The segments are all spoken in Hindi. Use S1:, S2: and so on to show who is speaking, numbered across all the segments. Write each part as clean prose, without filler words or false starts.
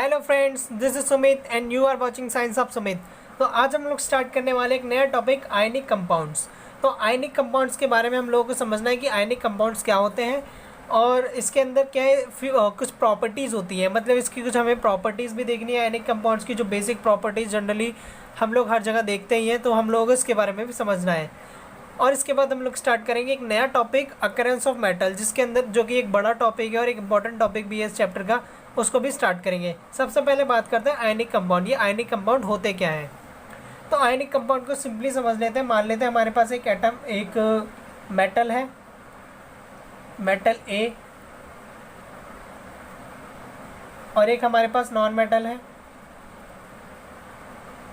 S1: Hello friends, this is Sumit and you are watching science of Sumit. तो आज हम लोग स्टार्ट करने वाले एक नया टॉपिक आयनिक कंपाउंड्स। तो आयनिक कंपाउंड्स के बारे में हम लोगों को समझना है कि आयनिक कंपाउंड्स क्या होते हैं और इसके अंदर क्या है, कुछ प्रॉपर्टीज़ होती हैं। मतलब इसकी कुछ हमें प्रॉपर्टीज़ भी देखनी है आयनिक कंपाउंड्स की, जो बेसिक प्रॉपर्टीज़ जनरली हम लोग हर जगह देखते ही हैं, तो हम लोगों को इसके बारे में भी समझना है। और इसके बाद हम लोग स्टार्ट करेंगे एक नया टॉपिक अकरेंस ऑफ मेटल, जिसके अंदर जो कि एक बड़ा टॉपिक है और एक इंपॉर्टेंट टॉपिक भी है इस चैप्टर का, उसको भी स्टार्ट करेंगे। सबसे पहले बात करते हैं आयनिक कंपाउंड। ये आयनिक कंपाउंड होते क्या हैं? तो आयनिक कंपाउंड को सिंपली समझ लेते हैं। मान लेते हैं हमारे पास एक एटम, एक मेटल है, मेटल ए, और एक हमारे पास नॉन मेटल है,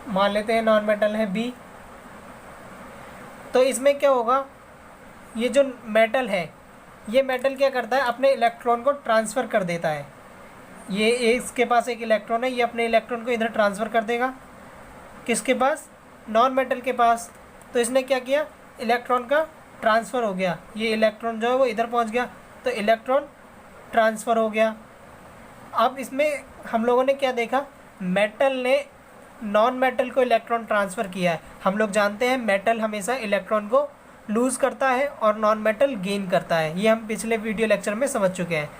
S1: मान लेते हैं नॉन मेटल है बी। तो इसमें क्या होगा, ये जो मेटल है, ये मेटल क्या करता है, अपने इलेक्ट्रॉन को ट्रांसफ़र कर देता है। ये इसके पास एक इलेक्ट्रॉन है, ये अपने इलेक्ट्रॉन को इधर ट्रांसफ़र कर देगा, किसके पास? नॉन मेटल के पास। तो इसने क्या किया, इलेक्ट्रॉन का ट्रांसफ़र हो गया, ये इलेक्ट्रॉन जो है वो इधर पहुंच गया, तो इलेक्ट्रॉन ट्रांसफ़र हो गया। अब इसमें हम लोगों ने क्या देखा, मेटल ने नॉन मेटल को इलेक्ट्रॉन ट्रांसफ़र किया है। हम लोग जानते हैं मेटल हमेशा इलेक्ट्रॉन को लूज़ करता है और नॉन मेटल गेन करता है, ये हम पिछले वीडियो लेक्चर में समझ चुके हैं।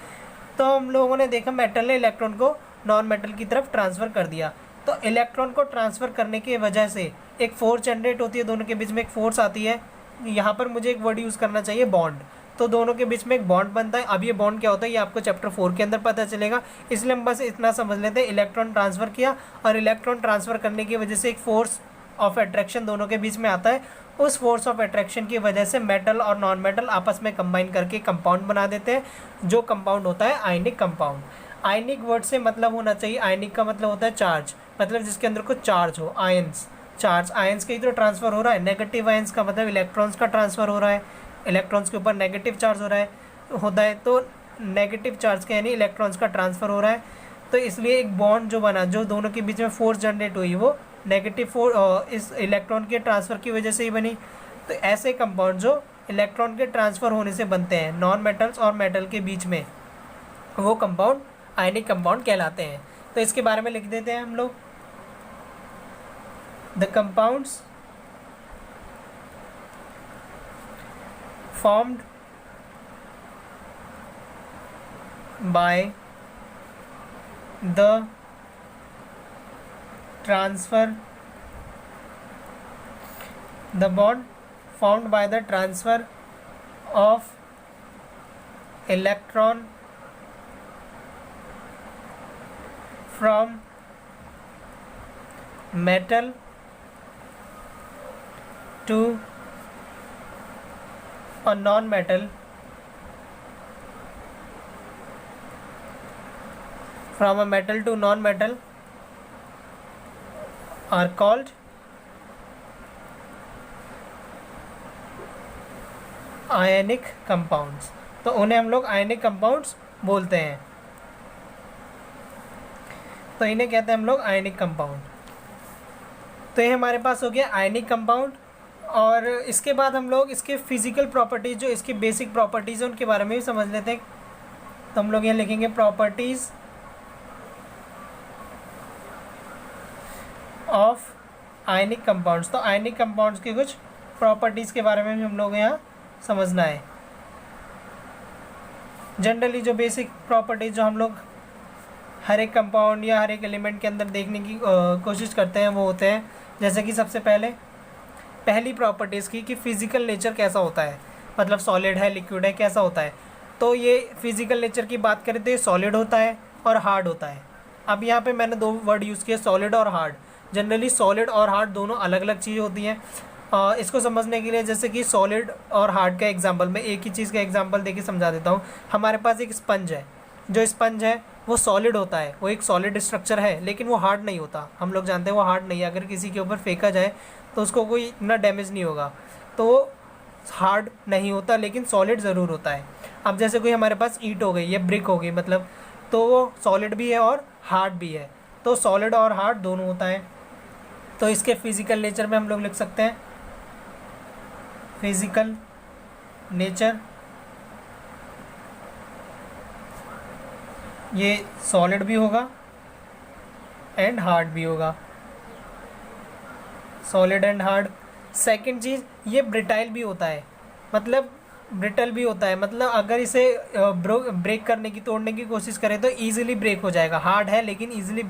S1: तो हम लोगों ने देखा मेटल ने इलेक्ट्रॉन को नॉन मेटल की तरफ ट्रांसफ़र कर दिया। तो इलेक्ट्रॉन को ट्रांसफ़र करने की वजह से एक फोर्स जनरेट होती है, दोनों के बीच में एक फोर्स आती है। यहाँ पर मुझे एक वर्ड यूज़ करना चाहिए, बॉन्ड। तो दोनों के बीच में एक बॉन्ड बनता है। अब ये बॉन्ड क्या होता है, ये आपको चैप्टर 4 के अंदर पता चलेगा, इसलिए हम बस इतना समझ लेते हैं। इलेक्ट्रॉन ट्रांसफ़र किया और इलेक्ट्रॉन ट्रांसफ़र करने की वजह से एक फोर्स ऑफ अट्रैक्शन दोनों के बीच में आता है। उस फोर्स ऑफ अट्रैक्शन की वजह से मेटल और नॉन मेटल आपस में कंबाइन करके कंपाउंड बना देते हैं, जो कंपाउंड होता है आयनिक कंपाउंड। आयनिक वर्ड से मतलब होना चाहिए, आयनिक का मतलब होता है चार्ज, मतलब जिसके अंदर कुछ चार्ज हो। आयंस, चार्ज आयंस के ही तो ट्रांसफ़र हो रहा है। नेगेटिव आयंस का मतलब इलेक्ट्रॉन्स का ट्रांसफ़र हो रहा है, इलेक्ट्रॉन्स के ऊपर नेगेटिव चार्ज हो रहा है होता है, तो नेगेटिव चार्ज के यानी इलेक्ट्रॉन्स का ट्रांसफ़र हो रहा है। तो इसलिए एक बॉन्ड जो बना, जो दोनों के बीच में फोर्स जनरेट हुई, वो नेगेटिव फोर्स इस इलेक्ट्रॉन के ट्रांसफ़र की वजह से ही बनी। तो ऐसे कंपाउंड जो इलेक्ट्रॉन के ट्रांसफ़र होने से बनते हैं नॉन मेटल्स और मेटल के बीच में, वो कंपाउंड आयनिक कंपाउंड कहलाते हैं। तो इसके बारे में लिख देते हैं हम लोग, the compounds formed by the transfer, the bond formed by the transfer of electron from metal to a non-metal, from a metal to non-metal, are called ionic compounds. तो उन्हें हम लोग आयनिक कंपाउंड्स बोलते हैं, तो इन्हें कहते हैं हम लोग आयनिक कंपाउंड। तो ये हमारे पास हो गया आयनिक कंपाउंड। और इसके बाद हम लोग इसके फिजिकल प्रॉपर्टीज़, जो इसकी बेसिक प्रॉपर्टीज़ हैं, उनके बारे में भी समझ लेते हैं। तो हम लोग यहाँ लिखेंगे प्रॉपर्टीज़ ऑफ आयनिक कंपाउंड्स। तो आयनिक कंपाउंड्स की कुछ प्रॉपर्टीज़ के बारे में भी हम लोग यहाँ समझना है। जनरली जो बेसिक प्रॉपर्टीज़ जो हम लोग हर एक कंपाउंड या हर एक एलिमेंट के अंदर देखने की कोशिश करते हैं, वो होते हैं, जैसे कि सबसे पहली प्रॉपर्टीज़ की कि फ़िज़िकल नेचर कैसा होता है, मतलब सॉलिड है, लिक्विड है, कैसा होता है। तो ये फ़िज़िकल नेचर की बात करें तो ये सॉलिड होता है और हार्ड होता है। अब यहाँ पे मैंने दो वर्ड यूज़ किए, सॉलिड और हार्ड। जनरली सॉलिड और हार्ड दोनों अलग अलग चीज़ होती हैं। इसको समझने के लिए जैसे कि सॉलिड और हार्ड का एग्जाम्पल, मैं एक ही चीज़ का एग्जाम्पल देके समझा देता हूँ। हमारे पास एक स्पंज है, जो स्पंज है वो सॉलिड होता है, वो एक सॉलिड स्ट्रक्चर है, लेकिन वो हार्ड नहीं होता। हम लोग जानते हैं वो हार्ड नहीं है, अगर किसी के ऊपर फेंका जाए तो उसको कोई इतना डैमेज नहीं होगा, तो वो हार्ड नहीं होता, लेकिन सॉलिड ज़रूर होता है। अब जैसे कोई हमारे पास ईंट हो गई या ब्रिक हो गई, मतलब तो वो सॉलिड भी है और हार्ड भी है, तो सॉलिड और हार्ड दोनों होता है। तो इसके फिज़िकल नेचर में हम लोग लिख सकते हैं, फिज़िकल नेचर, ये सॉलिड भी होगा एंड हार्ड भी होगा, सॉलिड एंड हार्ड। सेकंड चीज़, ये ब्रिटाइल भी होता है, मतलब ब्रिटल भी होता है, मतलब अगर इसे ब्रेक करने की, तोड़ने की कोशिश करें तो ईजिली ब्रेक हो जाएगा। हार्ड है लेकिन ईजिली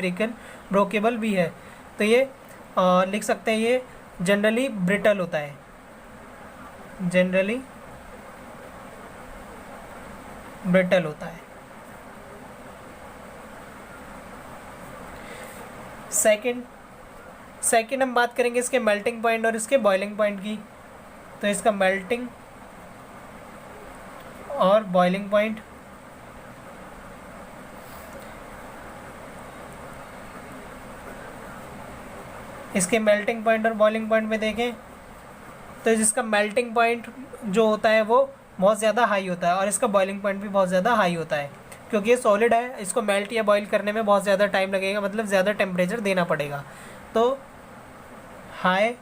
S1: ब्रोकेबल भी है। तो ये लिख सकते हैं ये जनरली ब्रिटल होता है, जनरली ब्रिटल होता है। सेकंड हम बात करेंगे इसके मेल्टिंग पॉइंट और इसके बॉइलिंग पॉइंट की। तो इसका मेल्टिंग और बॉइलिंग पॉइंट, इसके मेल्टिंग पॉइंट और बॉइलिंग पॉइंट में देखें तो जिसका मेल्टिंग पॉइंट जो होता है वो बहुत ज़्यादा हाई होता है और इसका बॉइलिंग पॉइंट भी बहुत ज़्यादा हाई होता है, क्योंकि ये सॉलिड है, इसको मेल्ट या बॉईल करने में बहुत ज़्यादा टाइम लगेगा, मतलब ज़्यादा टेम्परेचर देना पड़ेगा। तो high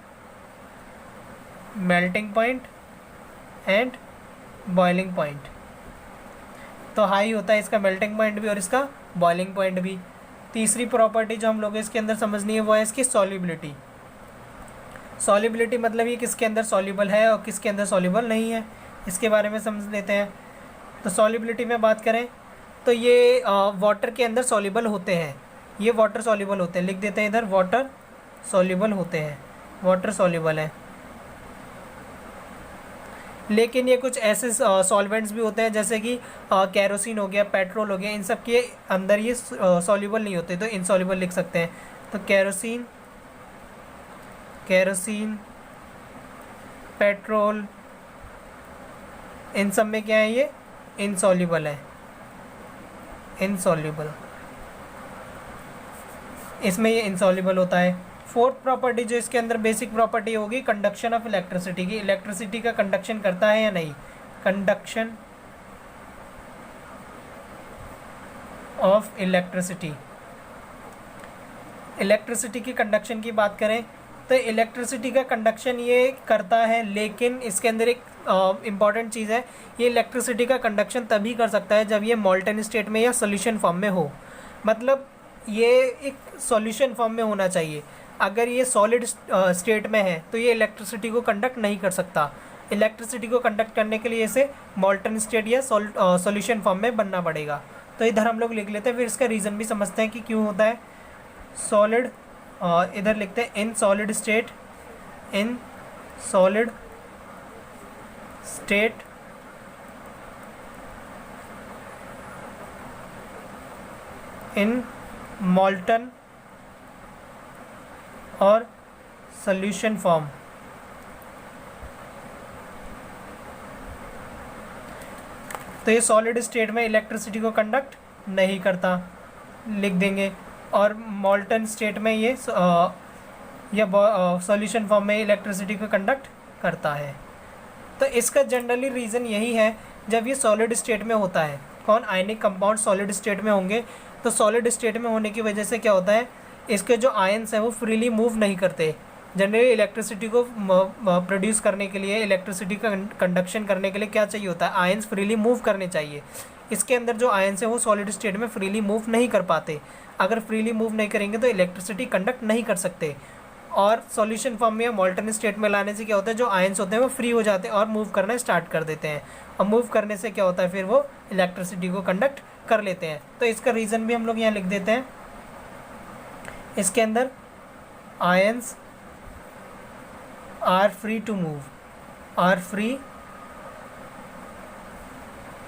S1: melting point and boiling point, तो हाई होता है इसका मेल्टिंग पॉइंट भी और इसका बॉइलिंग पॉइंट भी। तीसरी प्रॉपर्टी जो हम लोग इसके अंदर समझनी है वो है इसकी सॉल्युबिलिटी। सॉल्युबिलिटी मतलब ये किसके अंदर सॉल्युबल है और किसके अंदर सॉल्युबल नहीं है, इसके बारे में समझ लेते हैं। तो सॉल्युबिलिटी में बात करें तो ये वाटर के अंदर सॉल्युबल होते हैं, ये वाटर सॉल्युबल होते हैं, लिख देते हैं इधर वाटर सॉल्युबल होते हैं, वाटर सॉल्युबल है। लेकिन ये कुछ ऐसे सॉल्वेंट्स भी होते हैं जैसे कि कैरोसिन हो गया, पेट्रोल हो गया, इन सब के अंदर ये सॉल्युबल नहीं होते, तो इनसॉल्युबल लिख सकते हैं। तो कैरोसिन, पेट्रोल, इन सब में क्या है, ये इनसॉल्युबल है, इनसॉल्युबल, इसमें ये इनसॉल्युबल होता है। फोर्थ प्रॉपर्टी जो इसके अंदर बेसिक प्रॉपर्टी होगी कंडक्शन ऑफ इलेक्ट्रिसिटी की, इलेक्ट्रिसिटी का कंडक्शन करता है या नहीं, कंडक्शन ऑफ इलेक्ट्रिसिटी। इलेक्ट्रिसिटी की कंडक्शन की बात करें तो इलेक्ट्रिसिटी का कंडक्शन ये करता है, लेकिन इसके अंदर एक इम्पॉर्टेंट चीज़ है, ये इलेक्ट्रिसिटी का कंडक्शन तभी कर सकता है जब ये मॉल्टन स्टेट में या सॉल्यूशन फॉर्म में हो, मतलब ये एक सॉल्यूशन फॉर्म में होना चाहिए। अगर ये सॉलिड स्टेट में है तो ये इलेक्ट्रिसिटी को कंडक्ट नहीं कर सकता। इलेक्ट्रिसिटी को कंडक्ट करने के लिए इसे मॉल्टन स्टेट या सॉल्यूशन फॉर्म में बनना पड़ेगा। तो इधर हम लोग लिख लेते हैं, फिर इसका रीज़न भी समझते हैं कि क्यों होता है। सॉलिड, इधर लिखते हैं in solid state, in solid state in मॉल्टन और सॉल्यूशन फॉर्म। तो ये सॉलिड स्टेट में इलेक्ट्रिसिटी को कंडक्ट नहीं करता, लिख देंगे, और मॉल्टन स्टेट में ये या सॉल्यूशन फॉर्म में इलेक्ट्रिसिटी को कंडक्ट करता है। तो इसका जनरली रीज़न यही है, जब ये सॉलिड स्टेट में होता है, कौन, आयनिक कंपाउंड सॉलिड स्टेट में होंगे, तो सॉलिड स्टेट में होने की वजह से क्या होता है, इसके जो आयंस हैं वो फ्रीली मूव नहीं करते। जनरली इलेक्ट्रिसिटी को प्रोड्यूस करने के लिए, इलेक्ट्रिसिटी का कंडक्शन करने के लिए क्या चाहिए होता है, आयंस फ्रीली मूव करने चाहिए। इसके अंदर जो आयंस हैं वो सॉलिड स्टेट में फ्रीली मूव नहीं कर पाते। अगर फ्रीली मूव नहीं करेंगे तो इलेक्ट्रिसिटी कंडक्ट नहीं कर सकते, और सॉल्यूशन फॉर्म में या मॉल्टन स्टेट में लाने से क्या होता है, जो आयंस होते हैं वो फ्री हो जाते हैं और मूव करना स्टार्ट कर देते हैं, और मूव करने से क्या होता है, फिर वो इलेक्ट्रिसिटी को कंडक्ट कर लेते हैं। तो इसका रीज़न भी हम लोग यहाँ लिख देते हैं, इसके अंदर ions are free to move, are free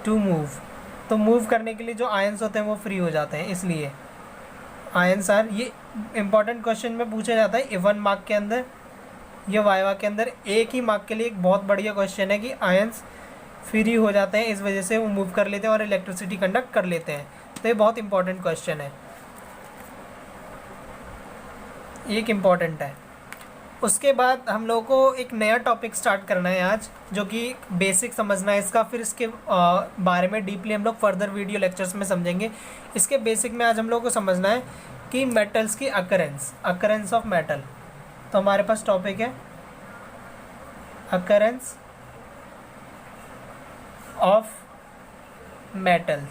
S1: to move, तो मूव करने के लिए जो आयंस होते हैं वो फ्री हो जाते हैं, इसलिए आयंस आर, ये इंपॉर्टेंट क्वेश्चन में पूछा जाता है 1 मार्क के अंदर, ये वाइवा के अंदर एक ही मार्क के लिए एक बहुत बढ़िया क्वेश्चन है कि आयंस फ्री हो जाते हैं, इस वजह से वो मूव कर लेते हैं और इलेक्ट्रिसिटी कंडक्ट कर लेते हैं। तो ये बहुत इंपॉर्टेंट क्वेश्चन है, एक इम्पॉर्टेंट है। उसके बाद हम लोगों को एक नया टॉपिक स्टार्ट करना है आज, जो कि बेसिक समझना है इसका, फिर इसके बारे में डीपली हम लोग फर्दर वीडियो लेक्चर्स में समझेंगे। इसके बेसिक में आज हम लोगों को समझना है कि मेटल्स की अकरेंस ऑफ मेटल। तो हमारे पास टॉपिक है अकरेंस ऑफ मेटल।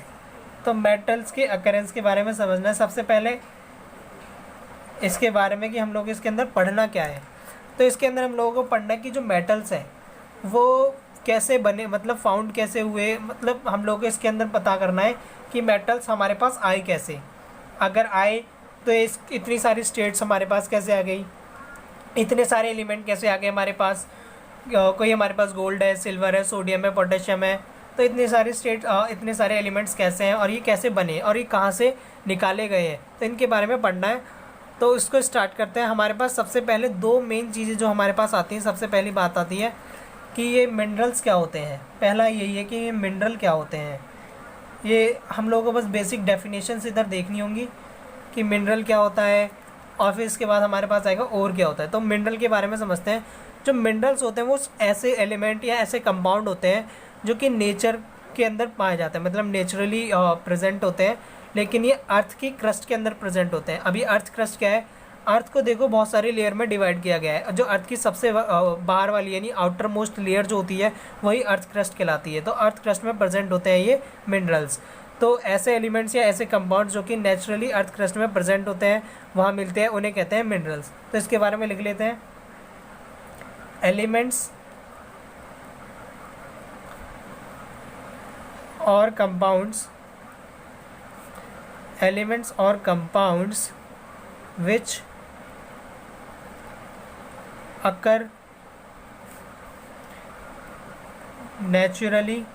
S1: तो मेटल्स के अकरेंस के बारे में समझना है। सबसे पहले इसके बारे में कि हम लोग इसके अंदर पढ़ना क्या है। तो इसके अंदर हम लोगों को पढ़ना है कि जो मेटल्स हैं वो कैसे बने, मतलब फाउंड कैसे हुए, मतलब हम लोग को इसके अंदर पता करना है कि मेटल्स हमारे पास आए कैसे, अगर आए तो इस इतनी सारी स्टेट्स हमारे पास कैसे आ गई, इतने सारे एलिमेंट कैसे आ गए हमारे पास। कोई हमारे पास गोल्ड है, सिल्वर है, सोडियम है, पोटेशियम है, तो इतने सारे इतने सारे एलिमेंट्स कैसे हैं और ये कैसे बने और ये कहाँ से निकाले गए हैं, तो इनके बारे में पढ़ना है। तो इसको स्टार्ट करते हैं। हमारे पास सबसे पहले दो मेन चीज़ें जो हमारे पास आती हैं, सबसे पहली बात आती है कि ये मिनरल्स क्या होते हैं। पहला यही है कि ये मिनरल क्या होते हैं। ये हम लोगों को बस बेसिक डेफिनेशंस इधर देखनी होंगी कि मिनरल क्या होता है, और फिर इसके बाद हमारे पास आएगा और क्या होता है। तो मिनरल के बारे में समझते हैं। जो मिनरल्स होते हैं वो ऐसे एलिमेंट या ऐसे कंपाउंड होते हैं जो कि नेचर के अंदर पाए जाते हैं, मतलब नेचुरली प्रेजेंट होते हैं, लेकिन ये अर्थ की क्रस्ट के अंदर प्रेजेंट होते हैं। अभी अर्थ क्रस्ट क्या है, अर्थ को देखो बहुत सारी लेयर में डिवाइड किया गया है। जो अर्थ की सबसे बाहर वाली यानी आउटर मोस्ट लेयर जो होती है वही अर्थ क्रस्ट कहलाती है। तो अर्थ क्रस्ट में प्रेजेंट होते हैं ये मिनरल्स। तो ऐसे एलिमेंट्स या ऐसे कंपाउंड्स जो कि नेचुरली अर्थ क्रस्ट में प्रेजेंट होते हैं, वहाँ मिलते हैं, उन्हें कहते हैं मिनरल्स। तो इसके बारे में लिख लेते हैं। एलिमेंट्स और कंपाउंड्स, एलिमेंट्स और compounds which occur naturally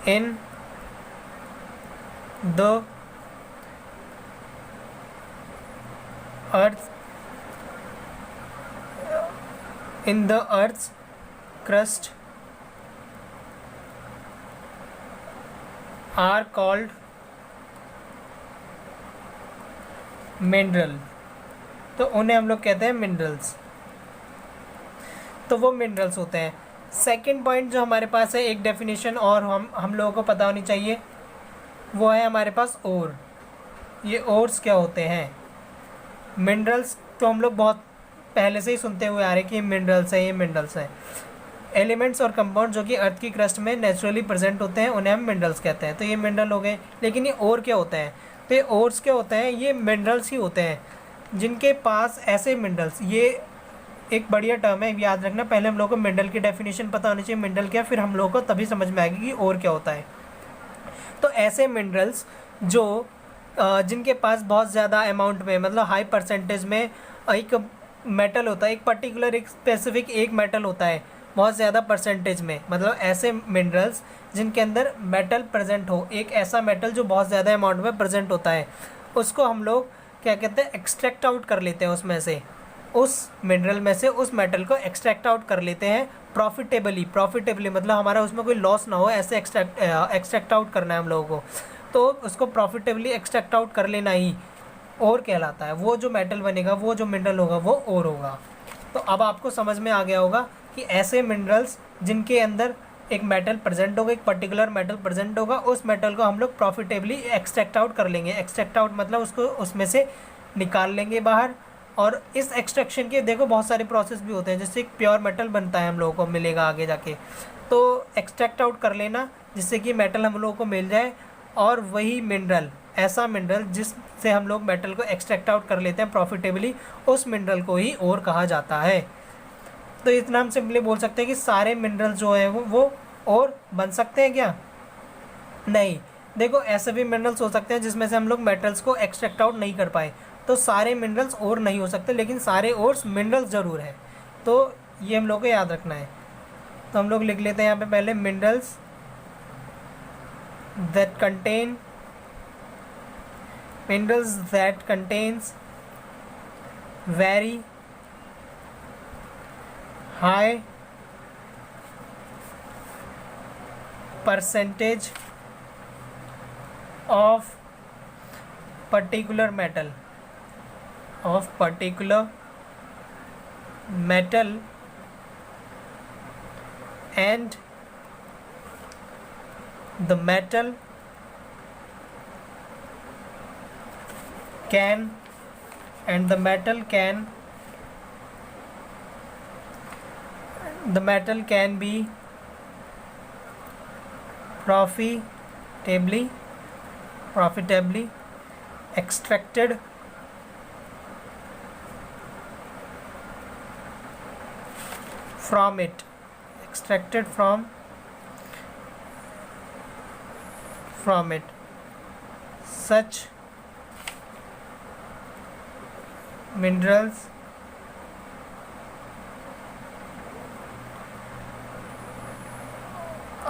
S1: in the earth, in the earth's crust are called mineral. तो उन्हें हम लोग कहते हैं मिनरल्स। तो वो मिनरल्स होते हैं। सेकंड पॉइंट जो हमारे पास है, एक डेफिनेशन और हम लोगों को पता होनी चाहिए, वो है हमारे पास ओर। ये ओर्स क्या होते हैं। मिनरल्स तो हम लोग बहुत पहले से ही सुनते हुए आ रहे हैं कि ये मिनरल्स हैं, ये मिनरल्स हैं। एलिमेंट्स और कंपाउंड जो कि अर्थ की क्रस्ट में नेचुरली प्रेजेंट होते हैं उन्हें हम मिनरल्स कहते हैं। तो ये मिनरल हो गए। लेकिन ये और क्या होते हैं, तो ये ओर्स क्या होते हैं, ये मिनरल्स ही होते हैं जिनके पास ऐसे मिनरल्स, ये एक बढ़िया टर्म है, याद रखना। पहले हम लोग को मिनरल की डेफिनेशन पता होनी चाहिए, मिनरल क्या, फिर हम लोग को तभी समझ में आएगी कि और क्या होता है। तो ऐसे मिनरल्स जो जिनके पास बहुत ज़्यादा अमाउंट में, मतलब हाई परसेंटेज में एक मेटल होता है, एक पर्टिकुलर एक स्पेसिफिक एक मेटल होता है बहुत ज़्यादा परसेंटेज में, मतलब ऐसे मिनरल्स जिनके अंदर मेटल प्रेजेंट हो, एक ऐसा मेटल जो बहुत ज़्यादा अमाउंट में प्रेजेंट होता है, उसको हम लोग क्या कहते हैं, एक्सट्रैक्ट आउट कर लेते हैं उसमें से, उस मिनरल में से उस मेटल को एक्सट्रैक्ट आउट कर लेते हैं प्रॉफिटेबली मतलब हमारा उसमें कोई लॉस ना हो, ऐसे एक्सट्रैक्ट आउट करना है हम लोगों को। तो उसको प्रॉफिटेबली एक्सट्रैक्ट आउट कर लेना ही और कहलाता है। वो जो मेटल बनेगा, वो जो मिनरल होगा वो और होगा। तो अब आपको समझ में आ गया होगा कि ऐसे मिनरल्स जिनके अंदर एक मेटल प्रेजेंट होगा, एक पर्टिकुलर मेटल प्रेजेंट होगा, उस मेटल को हम लोग प्रॉफिटेबली एक्सट्रैक्ट आउट कर लेंगे। एक्सट्रैक्ट आउट मतलब उसको उसमें से निकाल लेंगे बाहर। और इस एक्सट्रैक्शन के देखो बहुत सारे प्रोसेस भी होते हैं, जिससे एक प्योर मेटल बनता है, हम लोगों को मिलेगा आगे जाके। तो एक्सट्रैक्ट आउट कर लेना जिससे कि मेटल हम लोगों को मिल जाए, और वही मिनरल, ऐसा मिनरल जिससे हम लोग मेटल को एक्सट्रैक्ट आउट कर लेते हैं प्रॉफिटेबली, उस मिनरल को ही ओर कहा जाता है। तो इतना हम सिंपली बोल सकते हैं कि सारे मिनरल जो है वो और बन सकते हैं क्या? नहीं। देखो ऐसे भी मिनरल्स हो सकते हैं जिसमें से हम लोग मेटल्स को एक्सट्रैक्ट आउट नहीं कर पाए, तो सारे मिनरल्स और नहीं हो सकते, लेकिन सारे ओर्स मिनरल्स ज़रूर है। तो ये हम लोग को याद रखना है। तो हम लोग लिख लेते हैं यहाँ पे पहले, minerals that contains very high percentage of particular metal and the metal can be profitably extracted from it, extracted from it. Such minerals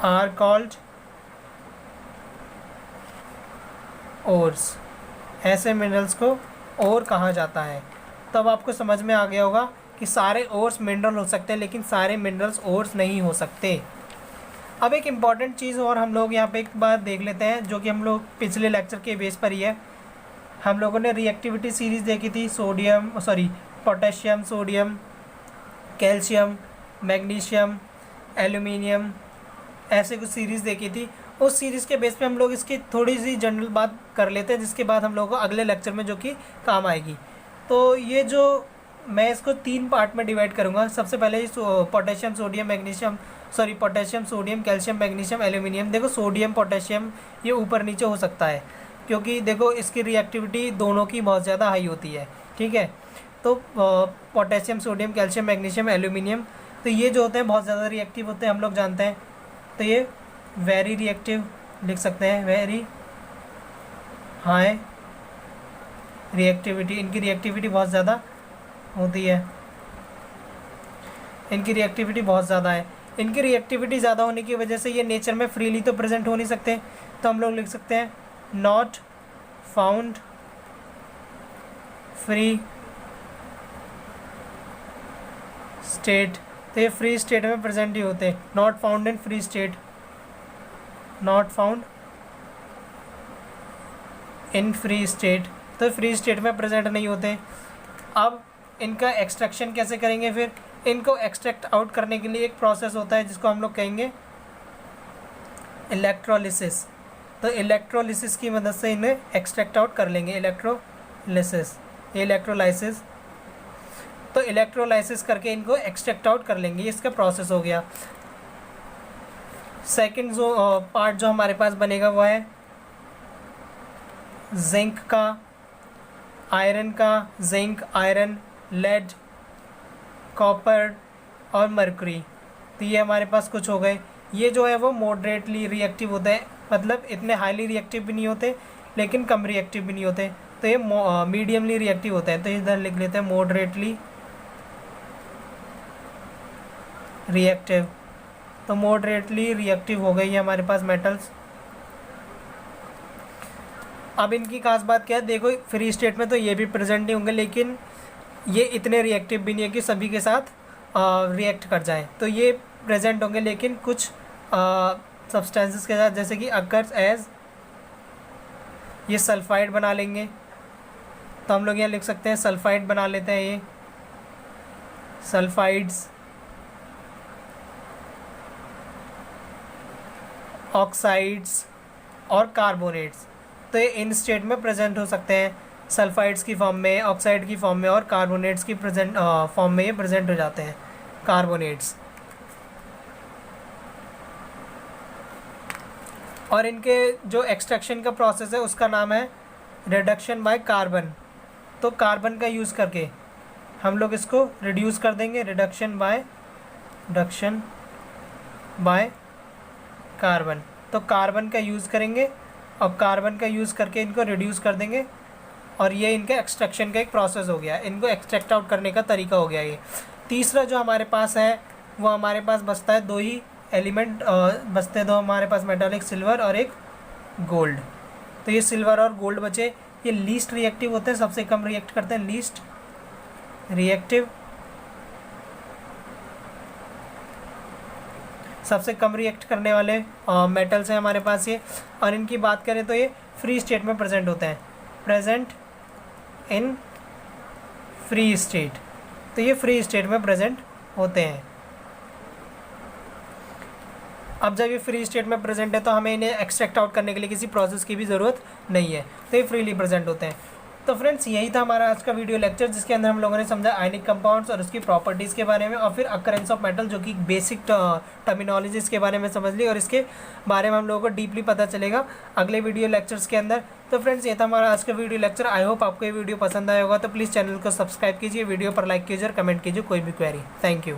S1: are called ores. ऐसे मिनरल्स को ओर कहा जाता है। तब आपको समझ में आ गया होगा कि सारे ओर्स मिनरल हो सकते हैं, लेकिन सारे मिनरल्स ओर्स नहीं हो सकते। अब एक इम्पॉर्टेंट चीज़ और हम लोग यहाँ पे एक बात देख लेते हैं, जो कि हम लोग पिछले लेक्चर के बेस पर ही है। हम लोगों ने रिएक्टिविटी सीरीज़ देखी थी, potassium, sodium, calcium, magnesium, aluminium, ऐसे कुछ सीरीज़ देखी थी। उस सीरीज़ के बेस पे हम लोग इसकी थोड़ी सी जनरल बात कर लेते हैं, जिसके बाद हम लोगों को अगले लेक्चर में जो कि काम आएगी। तो ये जो मैं इसको 3 पार्ट में डिवाइड करूँगा। सबसे पहले potassium, sodium, calcium, magnesium, aluminium. देखो सोडियम, पोटेशियम ये ऊपर नीचे हो सकता है, क्योंकि देखो इसकी रिएक्टिविटी दोनों की बहुत ज़्यादा हाई होती है, ठीक है। तो potassium, sodium, calcium, magnesium, aluminium, तो ये जो होते हैं बहुत ज़्यादा रिएक्टिव होते हैं, हम लोग जानते हैं। तो ये वेरी रिएक्टिव लिख सकते हैं, वेरी हाई रिएक्टिविटी, इनकी रिएक्टिविटी बहुत ज़्यादा होती है, इनकी रिएक्टिविटी बहुत ज़्यादा है। इनकी रिएक्टिविटी ज़्यादा होने की वजह से ये नेचर में फ्रीली तो प्रेजेंट हो नहीं सकते, तो हम लोग लिख सकते हैं नॉट फाउंड फ्री स्टेट। तो ये फ्री स्टेट में प्रेजेंट ही होते हैं, not found in free state, not found in free state. तो फ्री स्टेट में प्रेजेंट नहीं होते। अब इनका एक्सट्रैक्शन कैसे करेंगे? फिर इनको एक्सट्रैक्ट आउट करने के लिए एक प्रोसेस होता है जिसको हम लोग कहेंगे इलेक्ट्रोलिसिस। तो इलेक्ट्रोलिसिस की मदद से इन्हें एक्सट्रैक्ट आउट कर लेंगे, इलेक्ट्रोलाइसिस। तो इलेक्ट्रोलाइसिस करके इनको एक्सट्रैक्ट आउट कर लेंगे, ये इसका प्रोसेस हो गया। सेकंड जो पार्ट जो हमारे पास बनेगा वो है जिंक का, आयरन का, जिंक, आयरन, लेड, कॉपर और मरकरी। तो ये हमारे पास कुछ हो गए। ये जो है वो मॉडरेटली रिएक्टिव होते हैं, मतलब इतने हाईली रिएक्टिव भी नहीं होते लेकिन कम रिएक्टिव भी नहीं होते। तो ये मीडियमली रिएक्टिव होते हैं। तो इधर लिख लेते हैं मॉडरेटली रिएक्टिव। तो मॉडरेटली रिएक्टिव हो गई है हमारे पास मेटल्स। अब इनकी खास बात क्या है? देखो फ्री स्टेट में तो ये भी प्रेजेंट नहीं होंगे, लेकिन ये इतने रिएक्टिव भी नहीं है कि सभी के साथ रिएक्ट कर जाएं। तो ये प्रेजेंट होंगे लेकिन कुछ सब्सटेंसेस के साथ, जैसे कि अकर्स एज, ये सल्फाइड बना लेंगे। तो हम लोग यहाँ लिख सकते हैं सल्फाइड बना लेते हैं, ये सल्फाइड्स, ऑक्साइड्स और कार्बोनेट्स। तो ये इन स्टेट में प्रेजेंट हो सकते हैं, सल्फाइड्स की फॉर्म में, ऑक्साइड की फॉर्म में और कार्बोनेट्स की फॉर्म में ये प्रेजेंट हो जाते हैं, कार्बोनेट्स। और इनके जो एक्सट्रैक्शन का प्रोसेस है उसका नाम है रिडक्शन बाय कार्बन। तो कार्बन का यूज़ करके हम लोग इसको रिड्यूस कर देंगे, रिडक्शन बाय कार्बन। तो कार्बन का यूज़ करेंगे और कार्बन का यूज़ करके इनको रिड्यूस कर देंगे, और ये इनके एक्सट्रैक्शन का एक प्रोसेस हो गया, इनको एक्सट्रैक्ट आउट करने का तरीका हो गया ये। तीसरा जो हमारे पास है वो हमारे पास बचता है, 2 ही एलिमेंट बचते हैं, 2 हमारे पास मेटल, एक सिल्वर और एक गोल्ड। तो ये सिल्वर और गोल्ड बचे। ये लीस्ट रिएक्टिव होते हैं, सबसे कम रिएक्ट करते हैं, लीस्ट रिएक्टिव, सबसे कम रिएक्ट करने वाले मेटल्स हैं हमारे पास ये। और इनकी बात करें तो ये फ्री स्टेट में प्रेजेंट होते हैं, प्रेजेंट इन फ्री स्टेट। तो ये फ्री स्टेट में प्रेजेंट होते हैं। अब जब ये फ्री स्टेट में प्रेजेंट है तो हमें इन्हें एक्सट्रैक्ट आउट करने के लिए किसी प्रोसेस की भी ज़रूरत नहीं है, तो ये फ्रीली प्रेजेंट होते हैं। तो फ्रेंड्स यही था हमारा आज का वीडियो लेक्चर, जिसके अंदर हम लोगों ने समझा आयनिक कंपाउंड्स और उसकी प्रॉपर्टीज़ के बारे में, और फिर अकरेंस ऑफ मेटल जो कि बेसिक टर्मिनोलॉजीज़ के बारे में समझ ली, और इसके बारे में हम लोगों को डीपली पता चलेगा अगले वीडियो लेक्चर्स के अंदर। तो फ्रेंड्स ये था हमारा आज का वीडियो लेक्चर। आई होप आपको ये वीडियो पसंद आया होगा। तो प्लीज़ चैनल को सब्सक्राइब कीजिए, वीडियो पर लाइक कीजिए और कमेंट कीजिए कोई भी क्वेरी। Thank you.